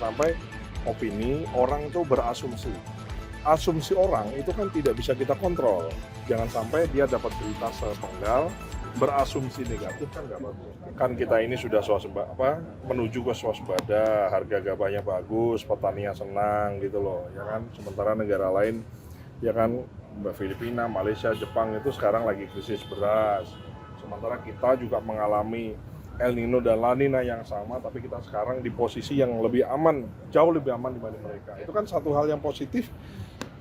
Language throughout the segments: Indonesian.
sampai opini orang itu berasumsi. Asumsi orang itu kan tidak bisa kita kontrol. Jangan sampai dia dapat berita sepenggal, berasumsi negatif kan nggak bagus. Kan kita ini sudah menuju ke swasembada, harga gabahnya bagus, petaninya senang gitu loh, ya kan. Sementara negara lain, ya kan, Filipina, Malaysia, Jepang itu sekarang lagi krisis beras. Sementara kita juga mengalami El Nino dan La Nina yang sama, tapi kita sekarang di posisi yang lebih aman, jauh lebih aman dibanding mereka. Itu kan satu hal yang positif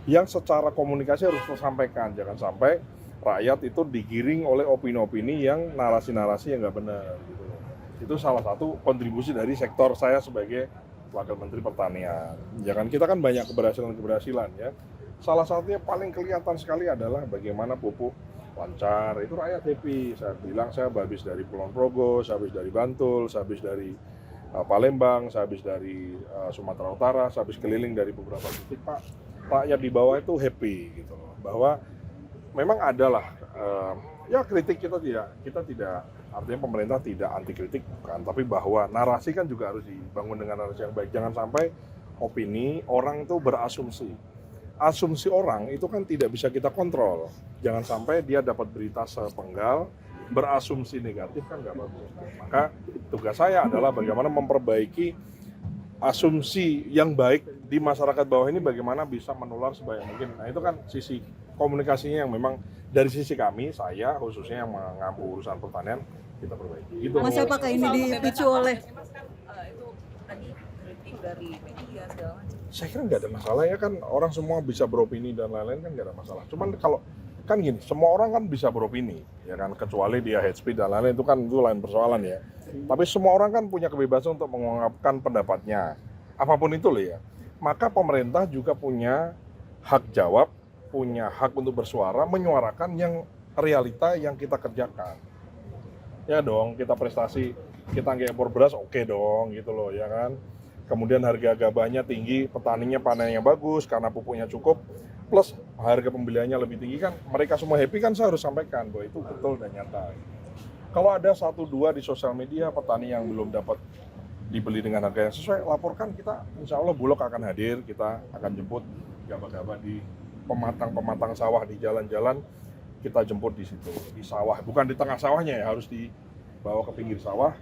yang secara komunikasi harus tersampaikan. Jangan sampai rakyat itu digiring oleh opini-opini yang narasi-narasi yang nggak benar. Gitu. Itu salah satu kontribusi dari sektor saya sebagai Wakil Menteri Pertanian. Jangan kita kan banyak keberhasilan ya. Salah satunya paling kelihatan sekali adalah bagaimana pupuk lancar, itu rakyat happy. Saya bilang saya habis dari Kulon Progo, saya habis dari Bantul, saya habis dari Palembang, saya habis dari Sumatera Utara, saya habis keliling dari beberapa titik, Pak. Rakyat di bawah itu happy gitu loh, bahwa memang adalah ya kritik kita tidak artinya pemerintah tidak anti kritik bukan, tapi bahwa narasi kan juga harus dibangun dengan narasi yang baik. Jangan sampai opini orang itu berasumsi. Asumsi orang itu kan tidak bisa kita kontrol. Jangan sampai dia dapat berita sepenggal, berasumsi negatif kan nggak bagus. Maka tugas saya adalah bagaimana memperbaiki asumsi yang baik di masyarakat bawah ini, bagaimana bisa menular sebanyak mungkin. Nah itu kan sisi komunikasinya yang memang dari sisi kami, saya khususnya yang mengampu urusan pertanian, kita perbaiki. Gitu. Mas, apakah ini dipicu oleh itu tadi kritik dari media segala macam? Saya kira nggak ada masalah ya, kan orang semua bisa beropini dan lain-lain, kan nggak ada masalah. Cuman kalau kan gini, semua orang kan bisa beropini ya kan, kecuali dia hate speech dan lain-lain, itu kan itu lain persoalan ya. Tapi semua orang kan punya kebebasan untuk mengungkapkan pendapatnya, apapun itu loh ya. Maka pemerintah juga punya hak jawab, punya hak untuk bersuara, menyuarakan yang realita yang kita kerjakan. Ya dong, kita prestasi, kita nggak impor beras, oke dong gitu loh ya kan. Kemudian harga gabahnya tinggi, petaninya panennya bagus karena pupuknya cukup, plus harga pembeliannya lebih tinggi, kan mereka semua happy, kan saya harus sampaikan bahwa itu betul dan nyata. Kalau ada 1-2 di sosial media petani yang belum dapat dibeli dengan harga yang sesuai, laporkan, kita insya Allah Bulog akan hadir, kita akan jemput gabah-gabah di pematang sawah, di jalan-jalan, kita jemput di situ, di sawah, bukan di tengah sawahnya ya, harus dibawa ke pinggir sawah,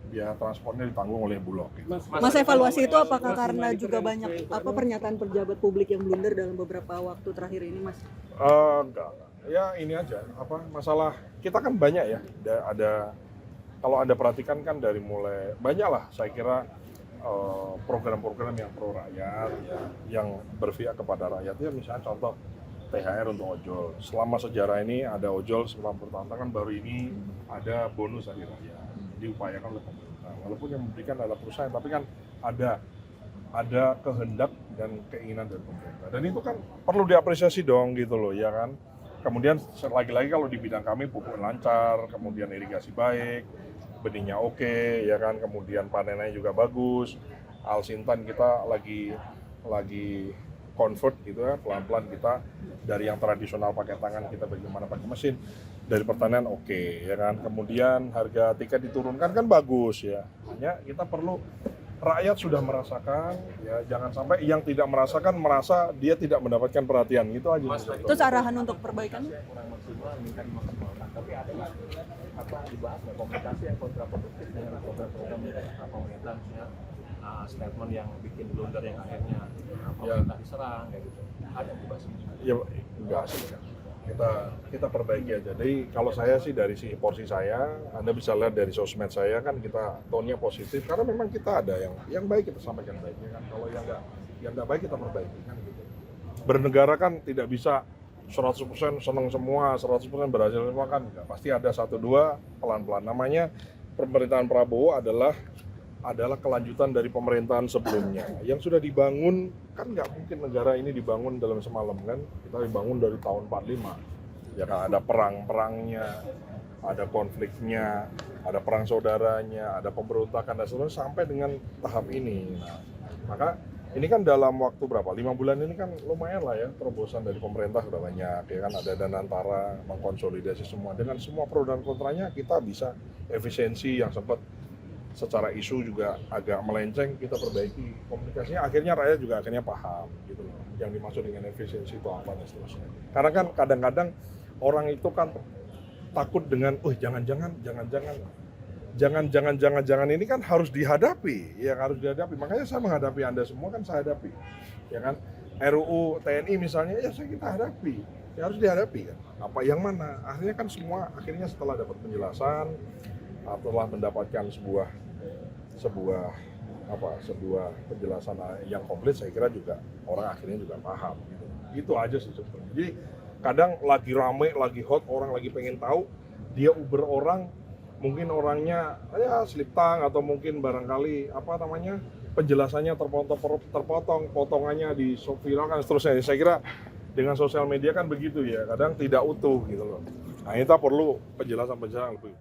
biaya transportnya ditanggung oleh Bulog. Mas, evaluasi itu apakah karena juga banyak pernyataan pejabat publik yang blunder dalam beberapa waktu terakhir ini, Mas? Enggak. Ya ini aja, masalah kita kan banyak ya, ada kalau Anda perhatikan kan dari mulai banyak lah, saya kira program-program yang pro rakyat ya, yang berpihak kepada rakyat ya, misalnya contoh THR untuk ojol. Selama sejarah ini ada ojol selama bertahun-tahun, kan baru ini ada bonus hari raya, diupayakan oleh pemerintah. Walaupun yang memberikan adalah perusahaan, tapi kan ada kehendak dan keinginan dari pemerintah. Dan itu kan perlu diapresiasi dong gitu loh ya kan. Kemudian lagi-lagi kalau di bidang kami pupuk lancar, kemudian irigasi baik, benihnya oke, ya kan, kemudian panennya juga bagus. Alsintan kita lagi convert gitu ya, pelan-pelan kita dari yang tradisional pakai tangan kita bagaimana pakai mesin. Dari pertanian oke, ya kan. Kemudian harga tiket diturunkan kan bagus ya. Hanya kita perlu, rakyat sudah merasakan ya, jangan sampai yang tidak merasakan merasa dia tidak mendapatkan perhatian, gitu aja. Terus arahan untuk perbaikan? Kurang maksimal, minta dimaksimalkan. Tapi ada nggak dibahas nggak komunikasi yang kontraproduktif dengan program-program pemerintah, misalnya statement yang bikin blunder yang akhirnya pemerintah diserang kayak gitu? Ada dibahas? Ya enggak sih. Kita perbaiki aja. Jadi kalau saya sih dari sisi porsi saya, Anda bisa lihat dari sosmed saya kan, kita tone-nya positif karena memang kita ada yang baik, kita sampaikan baiknya kan. Kalau yang nggak baik kita perbaiki kan gitu. Bernegara kan tidak bisa 100% senang semua, 100% berhasil semua kan enggak. Pasti ada 1-2 pelan-pelan. Namanya pemerintahan Prabowo adalah kelanjutan dari pemerintahan sebelumnya yang sudah dibangun. Kan nggak mungkin negara ini dibangun dalam semalam kan, kita dibangun dari tahun 45 ya kan, ada perang-perangnya, ada konfliknya, ada perang saudaranya, ada pemberontakan dan sebagainya sampai dengan tahap ini. Nah, maka ini kan dalam waktu berapa, 5 bulan ini kan lumayan lah ya, terobosan dari pemerintah sudah banyak ya kan, ada Danantara mengkonsolidasi semua, dengan semua pro dan kontranya kita bisa efisiensi yang sempat secara isu juga agak melenceng, kita perbaiki komunikasinya, akhirnya rakyat juga akhirnya paham gitu loh, yang dimaksud dengan efisiensi itu apa dan seterusnya. Karena kan kadang-kadang orang itu kan takut dengan, jangan ini kan harus dihadapi, ya harus dihadapi. Makanya saya menghadapi Anda semua kan saya hadapi, ya kan. RUU TNI misalnya, ya kita hadapi, ya harus dihadapi kan. Apa yang mana? Akhirnya kan semua, akhirnya setelah dapat penjelasan, setelah mendapatkan sebuah penjelasan yang komplit, saya kira juga orang akhirnya juga paham gitu. Itu aja sih sebenarnya. Jadi kadang lagi rame, lagi hot, orang lagi pengen tahu, dia Uber orang, mungkin orangnya ya slip tang atau mungkin barangkali penjelasannya terpotong, potongannya di viralkan seterusnya. Saya kira dengan sosial media kan begitu ya, kadang tidak utuh gitu loh. Nah, kita perlu penjelasan lebih.